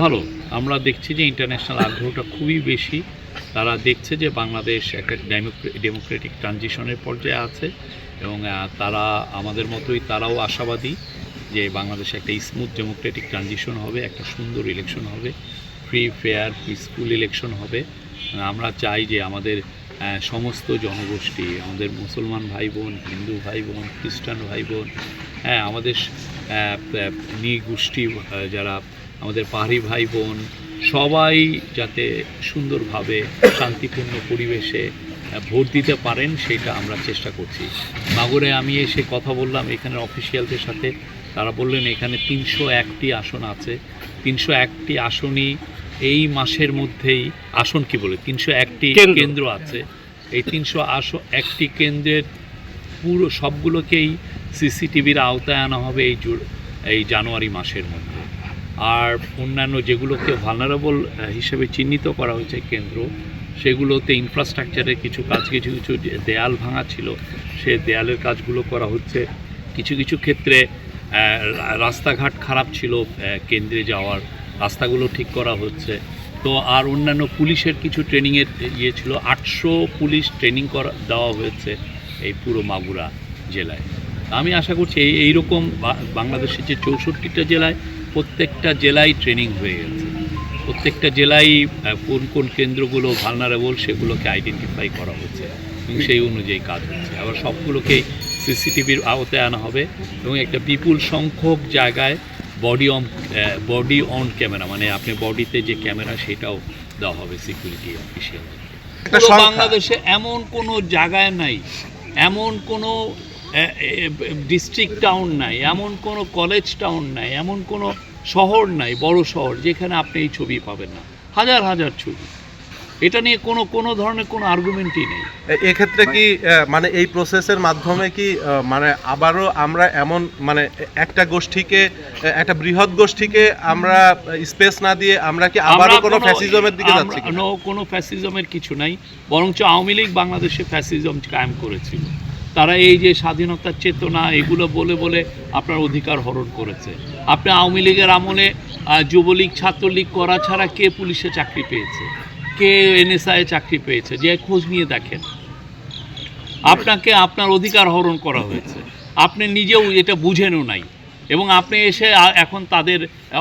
ভালো। আমরা দেখছি যে ইন্টারন্যাশনাল আগ্রহটা খুবই বেশি। তারা দেখছে যে বাংলাদেশ একটা ডেমোক্রেটিক ট্রানজিশনের পর্যায়ে আছে এবং তারা আমাদের মতোই তারাও আশাবাদী যে বাংলাদেশে একটা স্মুথ ডেমোক্রেটিক ট্রানজিশন হবে, একটা সুন্দর ইলেকশন হবে, ফ্রি ফেয়ার পিসফুল ইলেকশন হবে। আমরা চাই যে আমাদের সমস্ত জনগোষ্ঠী, আমাদের মুসলমান ভাই বোন, হিন্দু ভাই বোন, খ্রিস্টান ভাই বোন, হ্যাঁ আমাদের নৃগোষ্ঠী যারা আমাদের পাহাড়ি ভাই বোন, সবাই যাতে সুন্দরভাবে শান্তিপূর্ণ পরিবেশে ভোট দিতে পারেন সেটা আমরা চেষ্টা করছি। মাগুরে আমি এসে কথা বললাম এখানের অফিসিয়ালদের সাথে, তারা বললেন এখানে 301টি আসন আছে। 301টি আসনই এই মাসের মধ্যেই আসন কি বলে 301টি কেন্দ্র আছে। এই 301টি কেন্দ্রের পুরো সবগুলোকেই সিসিটিভির আওতায় আনা হবে এই জানুয়ারি মাসের মধ্যে। আর অন্যান্য যেগুলোকে ভালনারেবল হিসেবে চিহ্নিত করা হয়েছে কেন্দ্র, সেগুলোতে ইনফ্রাস্ট্রাকচারের কিছু কাজ, কিছু কিছু দেয়াল ভাঙা ছিল সে দেয়ালের কাজগুলো করা হচ্ছে। কিছু কিছু ক্ষেত্রে রাস্তাঘাট খারাপ ছিল, কেন্দ্রে যাওয়ার রাস্তাগুলো ঠিক করা হচ্ছে। তো আর অন্যান্য পুলিশের কিছু ট্রেনিংয়ের ইয়ে ছিল, 800 পুলিশ ট্রেনিং দেওয়া হয়েছে এই পুরো মাগুরা জেলায়। আমি আশা করছি এইরকম বাংলাদেশের যে 64টা জেলায় প্রত্যেকটা জেলায় ট্রেনিং হয়ে গেছে। প্রত্যেকটা জেলায় কোন কোন কেন্দ্রগুলো ভালনারেবল সেগুলোকে আইডেন্টিফাই করা হচ্ছে এবং সেই অনুযায়ী কাজ হচ্ছে। আবার সবগুলোকেই সিসিটিভির আওতায় আনা হবে এবং একটা বিপুল সংখ্যক জায়গায় বডি অন ক্যামেরা, মানে আপনি বডিতে যে ক্যামেরা সেটাও দেওয়া হবে সিকিউরিটি অফিসিয়াল। বাংলাদেশে এমন কোনো জায়গায় নাই, এমন কোনো ডিস্ট্রিক্ট টাউন নাই, এমন কোনো কলেজ টাউন নাই, এমন কোনো শহর নাই, বড় শহর যেখানে আপনি এই ছবি পাবেন না। হাজার হাজার ছবি। এটা নিয়ে কোনো ধরনের কোনো আর্গুমেন্টই নেই। এক্ষেত্রে কি মানে এই প্রসেসের মাধ্যমে কি মানে আবারও আমরা এমন মানে একটা গোষ্ঠীকে, একটা বৃহৎ গোষ্ঠীকে আমরা স্পেস না দিয়ে আমরা কি আবারও কোনো ফ্যাসিজমের দিকে যাচ্ছি? কোনো ফ্যাসিজমের কিছু নাই, বরঞ্চ আওয়ামী লীগ বাংলাদেশে ফ্যাসিজম কায়েম করেছিল। তারা এই যে স্বাধীনতার চেতনা এগুলো বলে বলে আপনার অধিকার হরণ করেছে। আপনি আওয়ামী লীগের আমলে যুবলীগ ছাত্রলীগ করা ছাড়া কে পুলিশে চাকরি পেয়েছে, কে এনএসআই চাকরি পেয়েছে, যে খোঁজ নিয়ে দেখেন। আপনাকে আপনার অধিকার হরণ করা হয়েছে, আপনি নিজেও এটা বুঝেনও নাই এবং আপনি এসে এখন তাদের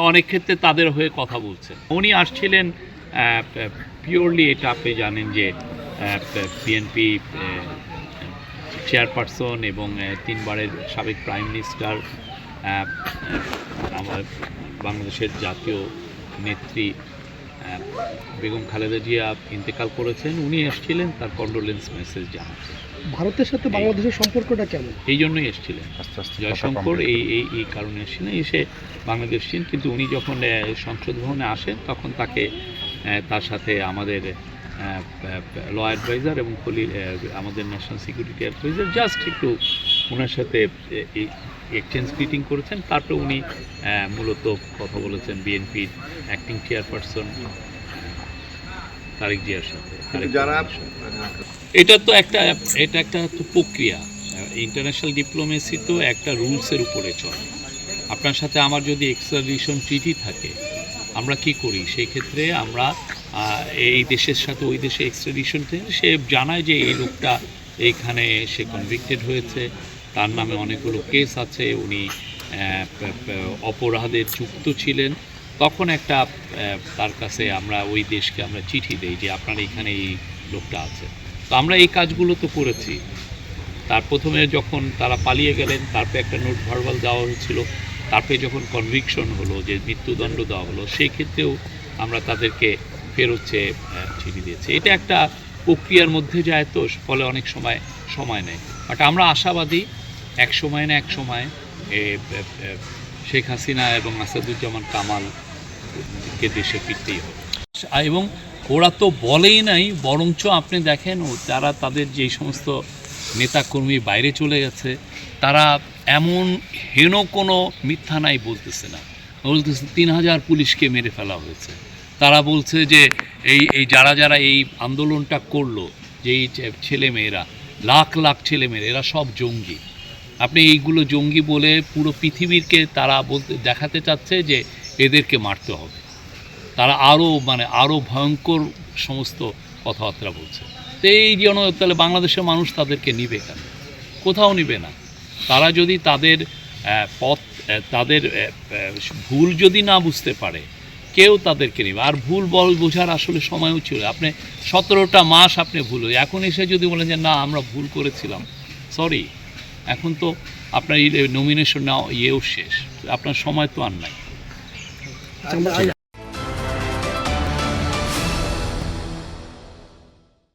অনেক ক্ষেত্রে তাদের হয়ে কথা বলছেন। উনি আসছিলেন পিওরলি, এটা আপনি জানেন যে বিএনপি চেয়ারপারসন এবং 3 বারের সাবেক প্রাইম মিনিস্টার, আমার বাংলাদেশের জাতীয় নেত্রী বেগম খালেদা জিয়া ইন্তেকাল করেছেন। উনি এসেছিলেন তার কন্ডোলেন্স মেসেজ জানাতে। ভারতের সাথে বাংলাদেশের সম্পর্কটা কেমন? এই জন্যই এসেছিলেন জয়শঙ্কর, এই কারণে এসেছিলেন। এসে বাংলাদেশ ছিলেন, কিন্তু উনি যখন সংসদ ভবনে আসেন তখন তার সাথে আমাদের ল অ্যাডভাইজার এবং আমাদের ন্যাশনাল সিকিউরিটি অ্যাডভাইজার জাস্ট একটু ওনার সাথে এক্সচেঞ্জ মিটিং করেছেন। তারপরে উনি মূলত কথা বলেছেন বিএনপির অ্যাক্টিং চেয়ারপারসন তারেক জিয়ার সাথে। এটা একটা প্রক্রিয়া। ইন্টারন্যাশনাল ডিপ্লোমেসি তো একটা রুলসের উপরে চলে। আপনার সাথে আমার যদি এক্সট্রাডিশন ট্রিটি থাকে, আমরা কি করি সেই ক্ষেত্রে আমরা এই দেশের সাথে ওই দেশে এক্সট্রাডিশন থেকে সে জানায় যে এই লোকটা এইখানে সে কনভিক্টেড হয়েছে, তার নামে অনেকগুলো কেস আছে, উনি অপরাধের যুক্ত ছিলেন। তখন একটা তার কাছে আমরা ওই দেশকে আমরা চিঠি দেই যে আপনার এখানে এই লোকটা আছে। তো আমরা এই কাজগুলো তো করেছি। তার প্রথমে যখন তারা পালিয়ে গেলেন তারপরে একটা নোট ভার্বাল দেওয়া হয়েছিল, তারপরে যখন কনভিকশন হলো যে মৃত্যুদণ্ড দেওয়া হলো সেই ক্ষেত্রেও আমরা তাদেরকে ফেরত চেয়ে চিঠি দিয়েছি। এটা একটা প্রক্রিয়ার মধ্যে যায়, তো ফলে অনেক সময় নেয়। বাট আমরা আশাবাদী এক সময় না এক সময় শেখ হাসিনা এবং আসাদুজ্জামান কামালকে দেশে ফিরতেই হবে। এবং ওরা তো বলেই নাই, বরঞ্চ আপনি দেখেন যারা তাদের যেই সমস্ত নেতাকর্মী বাইরে চলে গেছে তারা এমন হেন কোনো মিথ্যা নাই বলতেছে না, বলতেছে 3000 পুলিশকে মেরে ফেলা হয়েছে। তারা বলছে যে এই যারা এই আন্দোলনটা করলো, যে এই ছেলেমেয়েরা লাখ লাখ ছেলেমেয়েরা এরা সব জঙ্গি। আপনি এইগুলো জঙ্গি বলে পুরো পৃথিবীকে তারা দেখাতে চাচ্ছে যে এদেরকে মারতে হবে। তারা আরও ভয়ঙ্কর সমস্ত কথাবার্তা বলছে। তো এই জন্য তাহলে বাংলাদেশের মানুষ তাদেরকে নিবে কেন? কোথাও নিবে না। তারা যদি তাদের তাদের ভুল যদি না বুঝতে পারে, কেউ তাদেরকে নেবে। আর ভুল বোঝার আসলে সময়ও ছিল। আপনি 17টা মাস আপনি ভুল হয়ে এখন এসে যদি বলেন যে না আমরা ভুল করেছিলাম, সরি, এখন তো আপনার নমিনেশন ইয়েও শেষ, আপনার সময় তো আর নাই।